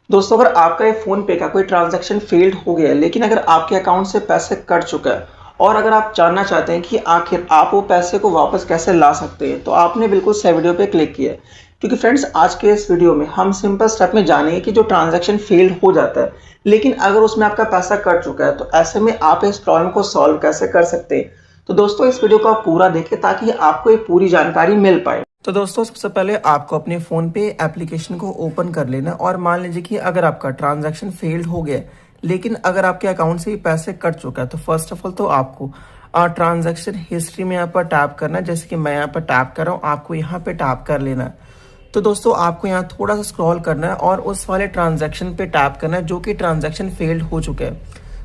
दोस्तों, अगर आपका ये फ़ोन पे का कोई ट्रांज़ैक्शन फ़ेल्ड हो गया है, लेकिन अगर आपके अकाउंट से पैसे कट चुका है और अगर आप जानना चाहते हैं कि आखिर आप वो पैसे को वापस कैसे ला सकते हैं, तो आपने बिल्कुल सही वीडियो पे क्लिक किया है। क्योंकि फ्रेंड्स, आज के इस वीडियो में हम सिंपल स्टेप में जानेंगे कि जो ट्रांज़ैक्शन फ़ेल्ड हो जाता है, लेकिन अगर उसमें आपका पैसा कट चुका है, तो ऐसे में आप इस प्रॉब्लम को सॉल्व कैसे कर सकते हैं। तो दोस्तों, इस वीडियो को आप पूरा देखें ताकि आपको एक पूरी जानकारी मिल पाए। तो दोस्तों, सबसे पहले आपको अपने फ़ोन पे एप्लीकेशन को ओपन कर लेना और मान लीजिए कि अगर आपका ट्रांजैक्शन फेल्ड हो गया है, लेकिन अगर आपके अकाउंट से ही पैसे कट चुका है, तो फर्स्ट ऑफ ऑल तो आपको ट्रांजैक्शन हिस्ट्री में यहाँ पर टैप करना है। जैसे कि मैं यहाँ पर टैप कर रहा हूँ, आपको यहाँ पे टैप कर लेना है। तो दोस्तों, आपको यहाँ थोड़ा सा स्क्रॉल करना है और उस वाले ट्रांजैक्शन पे टैप करना है जो कि ट्रांजैक्शन फेल्ड हो चुका है।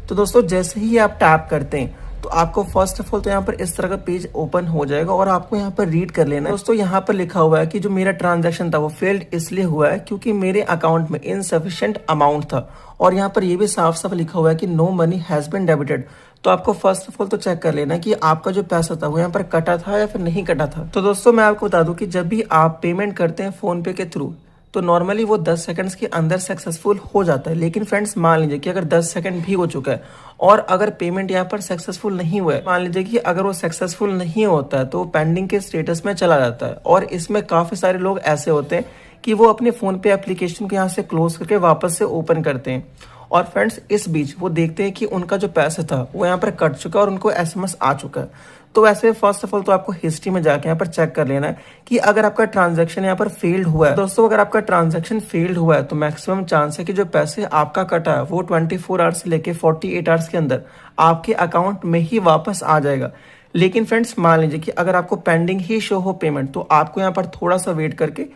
तो दोस्तों, जैसे ही आप टैप करते हैं तो आपको फर्स्ट ऑफ ऑल तो यहाँ पर इस तरह का पेज ओपन हो जाएगा और आपको यहाँ पर रीड कर लेना है। दोस्तों, यहाँ पर लिखा हुआ है कि जो मेरा ट्रांजैक्शन था वो फेल्ड इसलिए हुआ है क्योंकि मेरे अकाउंट में इनसफिशिएंट अमाउंट था। और यहाँ पर ये भी साफ साफ लिखा हुआ है कि no money has been debited. तो आपको फर्स्ट ऑफ ऑल तो चेक कर लेना कि आपका जो पैसा था वो यहाँ पर कटा था या फिर नहीं कटा था। तो दोस्तों, मैं आपको बता दूं कि जब भी आप पेमेंट करते हैं फोन पे के थ्रू, तो नॉर्मली वो 10 सेकंड्स के अंदर सक्सेसफुल हो जाता है। लेकिन फ्रेंड्स, मान लीजिए कि अगर 10 सेकंड भी हो चुका है और अगर पेमेंट यहाँ पर सक्सेसफुल नहीं हुआ है, मान लीजिए कि अगर वो सक्सेसफुल नहीं होता है तो वो पेंडिंग के स्टेटस में चला जाता है। और इसमें काफी सारे लोग ऐसे होते हैं कि वो अपने फोन पे एप्लीकेशन को यहाँ से क्लोज करके वापस से ओपन करते हैं और फ्रेंड्स इस बीच वो देखते हैं कि उनका जो पैसा था वो यहाँ पर कट चुका है और उनको एसएमएस आ चुका है। तो वैसे फर्स्ट ऑफ ऑल तो आपको हिस्ट्री में जाके यहाँ पर चेक कर लेना है कि अगर आपका ट्रांजैक्शन यहाँ पर फेल्ड हुआ है। दोस्तों, अगर आपका ट्रांजैक्शन फेल्ड हुआ है तो मैक्सिमम चांस है कि जो पैसे आपका कटा है वो 24 आवर्स से लेके 48 आवर्स के अंदर आपके अकाउंट में ही वापस आ जाएगा। लेकिन फ्रेंड्स, मान लीजिए कि अगर आपको पेंडिंग ही शो हो पेमेंट, तो आपको यहाँ पर थोड़ा सा वेट करके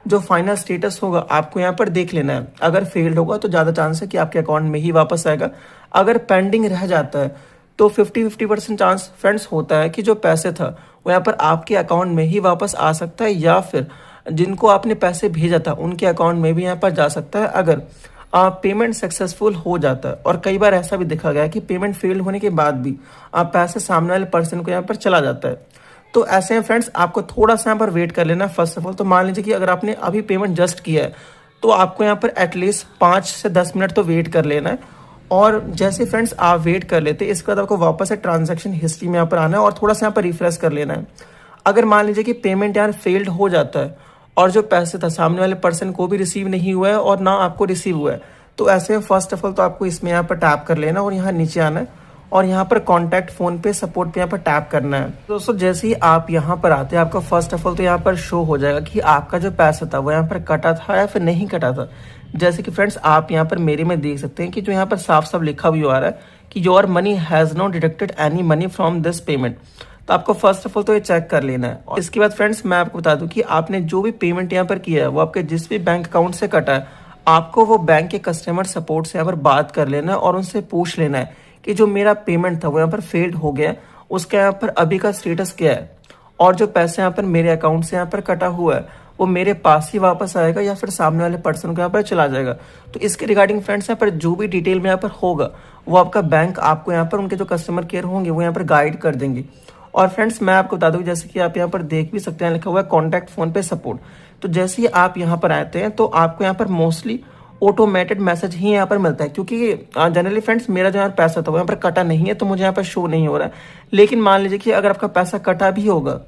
जो फाइनल स्टेटस होगा आपको यहाँ पर देख लेना है। अगर फेल्ड होगा तो ज़्यादा चांस है कि आपके अकाउंट में ही वापस आएगा। अगर पेंडिंग रह जाता है तो 50-50% चांस फ्रेंड्स होता है कि जो पैसे था वो यहाँ पर आपके अकाउंट में ही वापस आ सकता है या फिर जिनको आपने पैसे भेजा था उनके अकाउंट में भी यहाँ पर जा सकता है अगर पेमेंट सक्सेसफुल हो जाता है। और कई बार ऐसा भी देखा गया है कि पेमेंट फेल होने के बाद भी पैसे सामने वाले पर्सन को यहाँ पर चला जाता है। तो ऐसे में फ्रेंड्स, आपको थोड़ा सा यहाँ पर वेट कर लेना। फर्स्ट ऑफ ऑल तो मान लीजिए कि अगर आपने अभी पेमेंट जस्ट किया है तो आपको यहाँ पर एटलीस्ट 5 से 10 मिनट तो वेट कर लेना है। और जैसे फ्रेंड्स आप वेट कर लेते हैं, इसके बाद आपको वापस से ट्रांजैक्शन हिस्ट्री में यहाँ पर आना है और थोड़ा सा यहाँ पर रिफ्रेश कर लेना है। अगर मान लीजिए कि पेमेंट यहाँ फेल्ड हो जाता है और जो पैसे था सामने वाले पर्सन को भी रिसीव नहीं हुआ है और ना आपको रिसीव हुआ है, तो ऐसे में फर्स्ट ऑफ ऑल तो आपको इसमें यहाँ पर टैप कर लेना और यहाँ नीचे आना है और यहाँ पर कॉन्टैक्ट फोन पे सपोर्ट पे यहाँ पर टैप करना है। दोस्तों, जैसे ही आप यहाँ पर आते हैं आपका फर्स्ट ऑफ ऑल तो यहाँ पर शो हो जाएगा कि आपका जो पैसा था वो यहाँ पर कटा था या फिर नहीं कटा था। जैसे कि फ्रेंड्स, आप यहाँ पर मेरे में देख सकते हैं कि जो यहाँ पर साफ साफ लिखा भी आ रहा है कि your money has not deducted any money from this payment. तो आपको फर्स्ट ऑफ ऑल तो ये चेक कर लेना है। और इसके बाद फ्रेंड्स, मैं आपको बता दूं कि आपने जो भी पेमेंट यहाँ पर किया है वो आपके जिस भी बैंक अकाउंट से कटा है, आपको वो बैंक के कस्टमर सपोर्ट से यहाँ पर बात कर लेना है और उनसे पूछ लेना है कि जो मेरा पेमेंट था वो यहाँ पर फेल्ड हो गया, उसका यहाँ पर अभी का स्टेटस क्या है और जो पैसे यहाँ पर मेरे अकाउंट से यहाँ पर कटा हुआ है वो मेरे पास ही वापस आएगा या फिर सामने वाले पर्सन को यहाँ पर चला जाएगा। तो इसके रिगार्डिंग फ्रेंड्स, यहाँ पर जो भी डिटेल में यहाँ पर होगा वो आपका बैंक आपको यहाँ पर उनके जो कस्टमर केयर होंगे वो यहाँ पर गाइड कर देंगे। और फ्रेंड्स, मैं आपको बता दूं, जैसे कि आप यहाँ पर देख भी सकते हैं लिखा हुआ है कॉन्टैक्ट फोन पे सपोर्ट। तो जैसे ही आप यहाँ पर आते हैं तो आपको यहाँ पर मोस्टली ऑटोमेटेड मैसेज ही यहाँ पर मिलता है, क्योंकि जनरली फ्रेंड्स मेरा जो यहाँ पैसा था वो यहाँ पर कटा नहीं है तो मुझे यहाँ पर शो नहीं हो रहा है। लेकिन मान लीजिए कि अगर आपका पैसा कटा भी होगा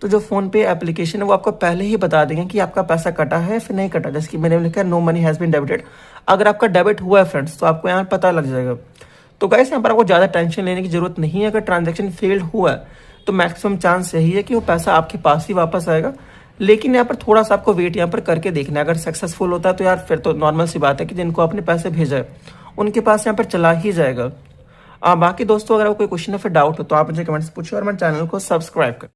तो जो फोन पे एप्लीकेशन है वो आपको पहले ही बता देंगे कि आपका पैसा कटा है फिर नहीं कटा। जैसे कि मैंने लिखा है no money has been debited. अगर आपका डेबिट हुआ है फ्रेंड्स तो आपको यहाँ पता लग जाएगा। तो गाइस, यहाँ पर आपको ज़्यादा टेंशन लेने की जरूरत नहीं है। अगर ट्रांजेक्शन फेल्ड हुआ है तो मैक्सिमम चांस यही है कि वो पैसा आपके पास ही वापस आएगा। लेकिन यहाँ पर थोड़ा सा आपको वेट यहाँ पर करके देखना है। अगर सक्सेसफुल होता है तो यार फिर तो नॉर्मल सी बात है कि जिनको आपने पैसे भेजा है उनके पास यहाँ पर चला ही जाएगा। बाकी दोस्तों, अगर आपको कोई क्वेश्चन या फिर डाउट हो तो आप मुझे कमेंट्स पूछिए और मेरे चैनल को सब्सक्राइब करें।